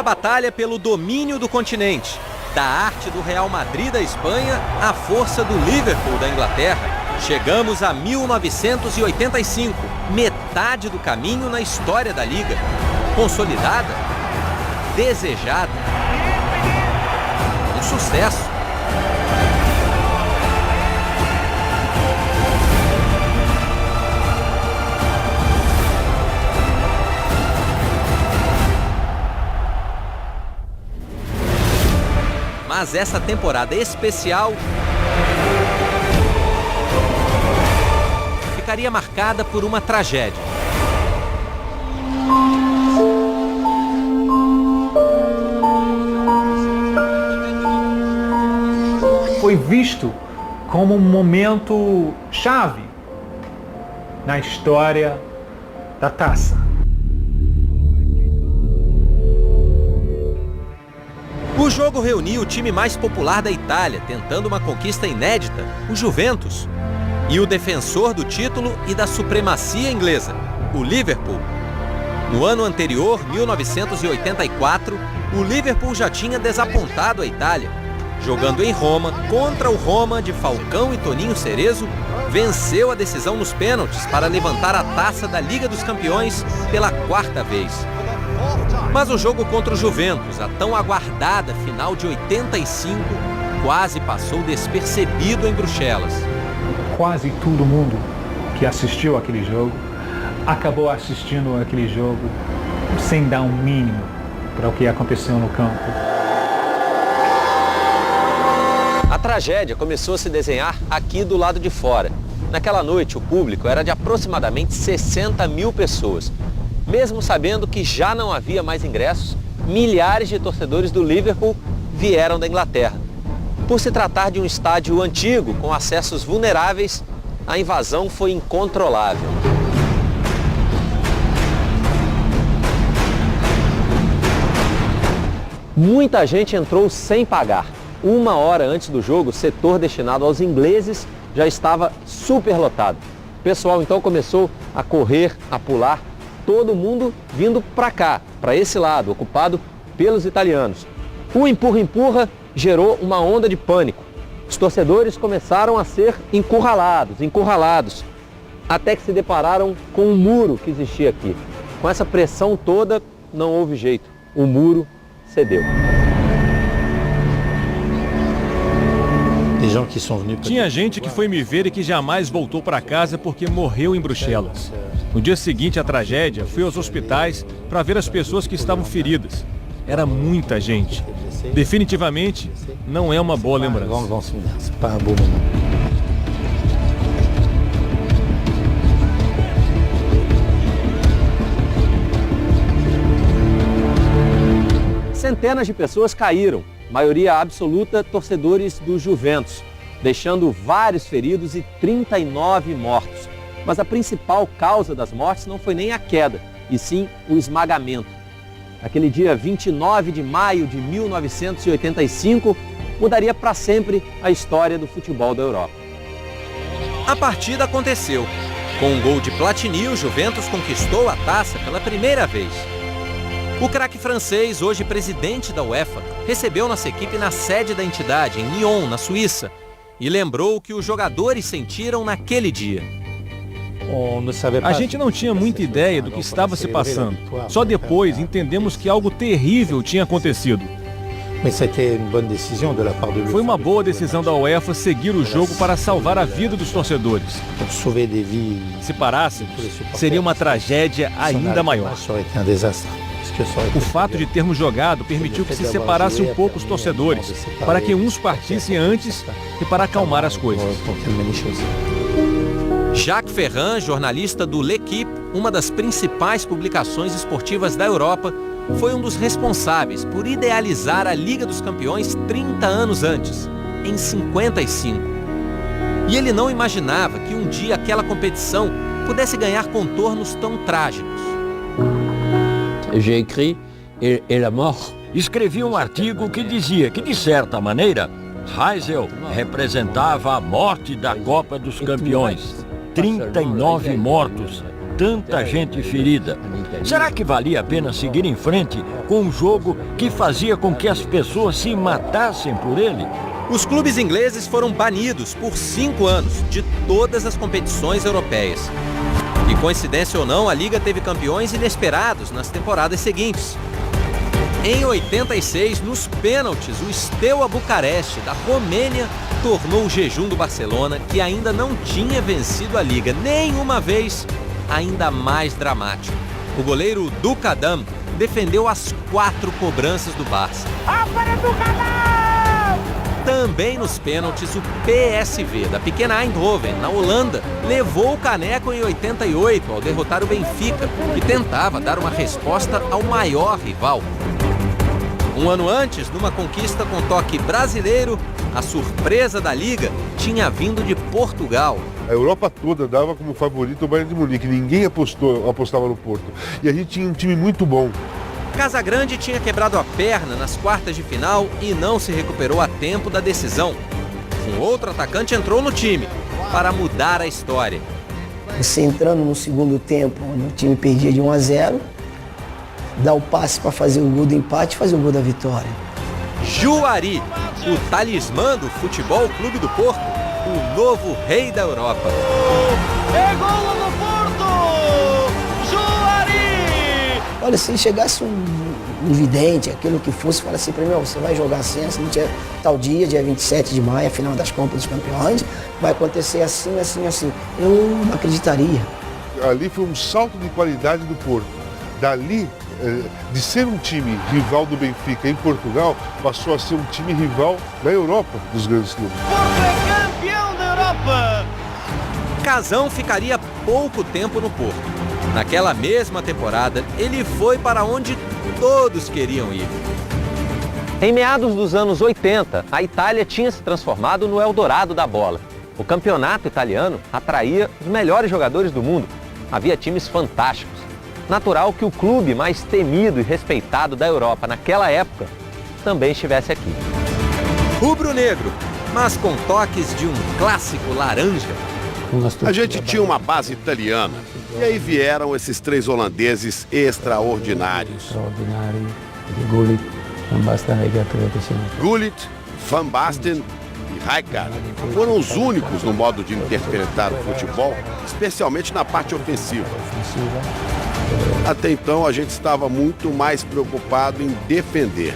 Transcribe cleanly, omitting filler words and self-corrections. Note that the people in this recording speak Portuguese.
batalha pelo domínio do continente, da arte do Real Madrid da Espanha à força do Liverpool da Inglaterra. Chegamos a 1985, metade do caminho na história da Liga. Consolidada, desejada, um sucesso. Mas essa temporada especial ficaria marcada por uma tragédia. Foi visto como um momento chave na história da taça. O jogo reuniu o time mais popular da Itália, tentando uma conquista inédita, o Juventus, e o defensor do título e da supremacia inglesa, o Liverpool. No ano anterior, 1984, o Liverpool já tinha desapontado a Itália. Jogando em Roma, contra o Roma de Falcão e Toninho Cerezo, venceu a decisão nos pênaltis para levantar a taça da Liga dos Campeões pela 4ª vez. Mas o jogo contra o Juventus, a tão aguardada final de 85, quase passou despercebido em Bruxelas. Quase todo mundo que assistiu aquele jogo acabou assistindo aquele jogo sem dar um mínimo para o que aconteceu no campo. A tragédia começou a se desenhar aqui do lado de fora. Naquela noite, o público era de aproximadamente 60 mil pessoas. Mesmo sabendo que já não havia mais ingressos, milhares de torcedores do Liverpool vieram da Inglaterra. Por se tratar de um estádio antigo, com acessos vulneráveis, a invasão foi incontrolável. Muita gente entrou sem pagar. 1 hora antes do jogo, o setor destinado aos ingleses já estava superlotado. O pessoal então começou a correr, a pular, todo mundo vindo para cá, para esse lado, ocupado pelos italianos. O empurra-empurra gerou uma onda de pânico. Os torcedores começaram a ser encurralados, até que se depararam com um muro que existia aqui. Com essa pressão toda, não houve jeito. O muro cedeu. Tinha gente que foi me ver e que jamais voltou para casa porque morreu em Bruxelas. No dia seguinte à tragédia, fui aos hospitais para ver as pessoas que estavam feridas. Era muita gente. Definitivamente, não é uma boa lembrança. Centenas de pessoas caíram, maioria absoluta torcedores do Juventus, deixando vários feridos e 39 mortos. Mas a principal causa das mortes não foi nem a queda, e sim o esmagamento. Aquele dia 29 de maio de 1985 mudaria para sempre a história do futebol da Europa. A partida aconteceu. Com um gol de Platini, o Juventus conquistou a taça pela primeira vez. O craque francês, hoje presidente da UEFA, recebeu nossa equipe na sede da entidade, em Lyon, na Suíça, e lembrou o que os jogadores sentiram naquele dia. A gente não tinha muita ideia do que estava se passando. Só depois entendemos que algo terrível tinha acontecido. Foi uma boa decisão da UEFA seguir o jogo para salvar a vida dos torcedores. Se parássemos, seria uma tragédia ainda maior. O fato de termos jogado permitiu que se separasse um pouco os torcedores, para que uns partissem antes e para acalmar as coisas. Jacques Ferrand, jornalista do L'Équipe, uma das principais publicações esportivas da Europa, foi um dos responsáveis por idealizar a Liga dos Campeões 30 anos antes, em 55. E ele não imaginava que um dia aquela competição pudesse ganhar contornos tão trágicos. Escrevi um artigo que dizia que, de certa maneira, Heysel representava a morte da Copa dos Campeões. 39 mortos tanta gente ferida. Será que valia a pena seguir em frente com um jogo que fazia com que as pessoas se matassem por ele? Os clubes ingleses foram banidos por 5 anos de todas as competições europeias. E coincidência ou não, a Liga teve campeões inesperados nas temporadas seguintes. Em 86, nos pênaltis, o Steaua Bucareste, da Romênia, tornou o jejum do Barcelona, que ainda não tinha vencido a Liga nenhuma vez, ainda mais dramático. O goleiro Dukadam defendeu as 4 cobranças do Barça. Também nos pênaltis, o PSV, da pequena Eindhoven, na Holanda, levou o caneco em 88 ao derrotar o Benfica, que tentava dar uma resposta ao maior rival. Um ano antes, numa conquista com toque brasileiro, a surpresa da Liga tinha vindo de Portugal. A Europa toda dava como favorito o Bayern de Munique, ninguém apostava no Porto. E a gente tinha um time muito bom. Casagrande tinha quebrado a perna nas quartas de final e não se recuperou a tempo da decisão. Um outro atacante entrou no time para mudar a história. Você entrando no segundo tempo, onde o time perdia de 1-0, dá o passe para fazer o gol do empate e fazer o gol da vitória. Juari, o talismã do Futebol Clube do Porto, o novo rei da Europa. É gol do Porto! Juari! Olha, se chegasse um vidente, aquilo que fosse, fala assim para mim, você vai jogar assim, assim, tal dia 27 de maio, a final das Copas dos Campeões, vai acontecer assim, assim, assim. Eu não acreditaria. Ali foi um salto de qualidade do Porto. Dali, de ser um time rival do Benfica em Portugal, passou a ser um time rival da Europa, dos grandes clubes. Porto é campeão da Europa! Casão ficaria pouco tempo no Porto. Naquela mesma temporada, ele foi para onde todos queriam ir. Em meados dos anos 80, a Itália tinha se transformado no Eldorado da bola. O campeonato italiano atraía os melhores jogadores do mundo. Havia times fantásticos. Natural que o clube mais temido e respeitado da Europa naquela época também estivesse aqui. Rubro-negro, mas com toques de um clássico laranja. A gente tinha uma base italiana e aí vieram esses 3 holandeses extraordinários. Gullit, Van Basten e Rijkaard foram os únicos no modo de interpretar o futebol, especialmente na parte ofensiva. Até então a gente estava muito mais preocupado em defender.